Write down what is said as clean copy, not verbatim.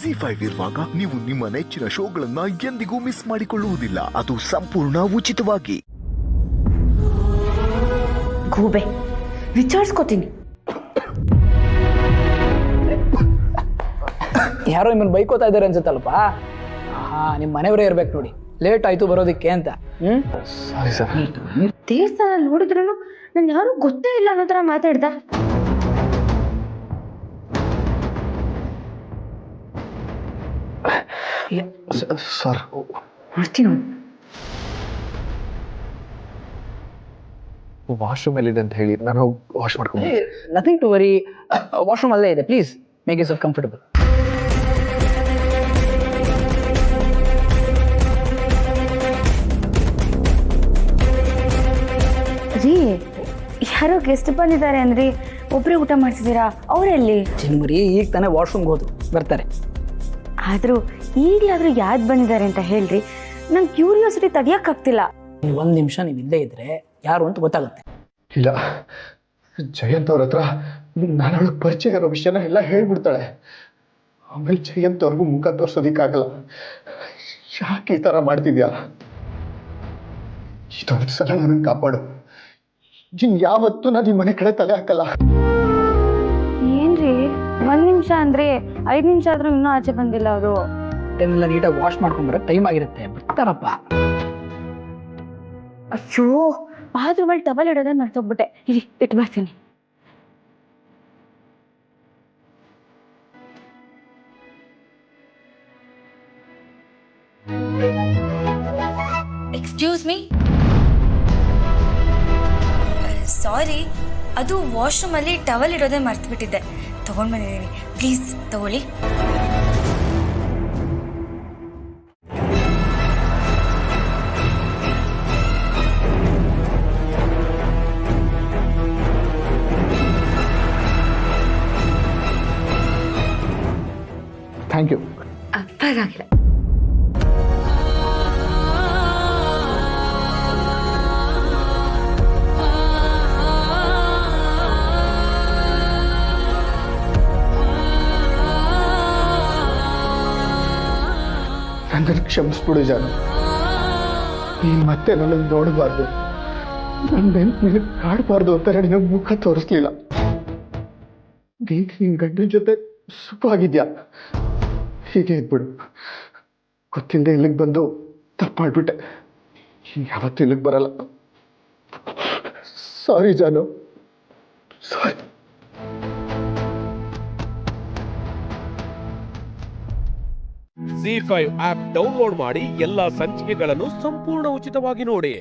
ಜಿ5 ಇರುವಾಗ ನೀವು ನಿಮ್ಮ ನೆಚ್ಚಿನ ಶೋಗಳನ್ನ ಎಂದಿಗೂ ಮಿಸ್ ಮಾಡಿಕೊಳ್ಳುವುದಿಲ್ಲ. ಅದು ಸಂಪೂರ್ಣ ಉಚಿತವಾಗಿ. ಗೂಬೆ ವಿಚಾರಿಸ್ಕೋತೀನಿ. ಯಾರೋ ನಿಮ್ಮನ್ನು ಬೈಕೋತಾ ಇದ್ದಾರೆ ಅನ್ಸುತ್ತಲ್ಪ. ನಿಮ್ಮ ಮನೆಯವರೇ ಇರ್ಬೇಕು ನೋಡಿ, ಲೇಟ್ ಆಯ್ತು ಬರೋದಕ್ಕೆ ಅಂತ. Sorry sir. ದೇವಸ್ಥಾನ ನೋಡಿದ್ರು ನನ್ ಯಾರು ಗೊತ್ತೇ ಇಲ್ಲ ಅನ್ನೋ ತರ ಮಾತಾಡ್ದ. ಸರ್ ಮಾಡ್ತೀನಿ. ವಾಶ್ರೂಮ್ ಎಲ್ಲಿದೆ ಅಂತ ಹೇಳಿ ನಾನು ವಾಶ್ ಮಾಡ್ಕೊಂಡು. ನಥಿಂಗ್ ಟು ವರಿ, ವಾಶ್ರೂಮ್ ಅಲ್ಲೇ ಇದೆ. Please make yourself comfortable. ರೀ, ಯಾರೋ ಗೆಸ್ಟ್ ಬಂದಿದ್ದಾರೆ ಅಂದ್ರಿ, ಒಬ್ರೇ ಊಟ ಮಾಡ್ತಿದ್ದೀರಾ? ಅವರೆಲ್ಲಿ? ಚಿನ್ಮರಿ ಈಗ ತಾನೇ ವಾಶ್ರೂಮ್ಗೆ ಹೋದ್ರು, ಬರ್ತಾರೆ. ಆದ್ರೂ ಈಗಲಾದ್ರೂ ಯಾವ್ದು ಬಂದಿದ್ದಾರೆ ಅಂತ ಹೇಳ್ರಿ, ನಂಗೆ ಕ್ಯೂರಿಯಾಸಿಟಿ ತೆಗಿಯಕ್ಕಾಗ್ತಿಲ್ಲ. ನೀವು 1 ನಿಮಿಷ ನೀವು ಇಲ್ಲೇ ಇದ್ರೆ ಯಾರು ಅಂತ ಗೊತ್ತಾಗುತ್ತೆ. ಇಲ್ಲ, ಜಯಂತ್ ಅವ್ರ ಹತ್ರ ನಾನು ಅವಳಿಗೆ ಪರಿಚಯ ಇರೋ ವಿಷಯನ ಎಲ್ಲ ಹೇಳ್ಬಿಡ್ತಾಳೆ. ಆಮೇಲೆ ಜಯಂತ್ ಅವ್ರಿಗೂ ಮುಖ ತೋರ್ಸೋದಿಕ್ಕಾಗಲ್ಲ. ಯಾಕೆ ಈ ಥರ ಮಾಡ್ತಿದ್ಯಾ? ಇದೊಂದು ಸಲ ನನಗೆ ಕಾಪಾಡು. ಯಾವತ್ತೂ ನಾನು ಈ ಮನೆ ಕಡೆ ತಲೆ ಹಾಕಲ್ಲ. ಏನ್ರಿ 1 ನಿಮಿಷ ಅಂದ್ರೆ 5 ನಿಮಿಷ ಆದ್ರೂ ಇನ್ನೂ ಆಚೆ ಬಂದಿಲ್ಲ ಅವರು. ಟೈಮೆಲ್ಲ ನೀಟಾಗಿ ವಾಶ್ ಮಾಡ್ಕೊಂಡ್ಬರಕ್ಕೆ ಟೈಮ್ ಆಗಿರುತ್ತೆ, ಬರ್ತಾರಪ್ಪ. ಅಯ್ಯೋ, ಬಾತ್ರೂಮ್ ಅಲ್ಲಿ ಟವಲ್ ಇಡೋದನ್ನ ಮರ್ತೋಗ್ಬಿಟ್ಟೆ. ಇರಿ, ಇಟ್ಟು ಬರ್ತೀನಿ. ಎಕ್ಸ್ಕ್ಯೂಸ್ ಮೀ, ಸಾರಿ, ಅದು ವಾಶ್ರೂಮಲ್ಲಿ ಟವಲ್ ಇಡೋದೇ ಮರ್ತುಬಿಟ್ಟಿದ್ದೆ. ತಗೊಂಡು ಬಂದಿದ್ದೀನಿ, ಪ್ಲೀಸ್ ತಗೊಳ್ಳಿ. Thank you. ಪರವಾಗಿಲ್ಲ. ನನ್ನನ್ನು ಕ್ಷಮಿಸ್ಬಿಡು ಜಾನು. ನೀನು ಮತ್ತೆ ನನ್ನನ್ನು ನೋಡಬಾರ್ದು, ನನ್ನ ನಿನಗೆ ಕಾಡಬಾರ್ದು ಅಂತ ನಿನಗೆ ಮುಖ ತೋರಿಸ್ಲಿಲ್ಲ. ನಿನ್ನ ಗಂಡನ ಜೊತೆ ಸುಖವಾಗಿದ್ಯಾ? ಹೀಗೆ ಇದ್ಬಿಡು. ಗೊತ್ತಿಲ್ಲದೆ ಇಲ್ಲಿಗೆ ಬಂದು ತಪ್ಪು ಮಾಡಿಬಿಟ್ಟೆ. ಯಾವತ್ತೂ ಇಲ್ಲಿಗೆ ಬರಲ್ಲ. ಸಾರಿ ಜಾನು, ಸಾರಿ. ಜಿ5 ಆಪ್ ಡೌನ್ಲೋಡ್ ಮಾಡಿ ಎಲ್ಲಾ ಸಂಚಿಕೆಗಳನ್ನು ಸಂಪೂರ್ಣ ಉಚಿತವಾಗಿ ನೋಡಿ.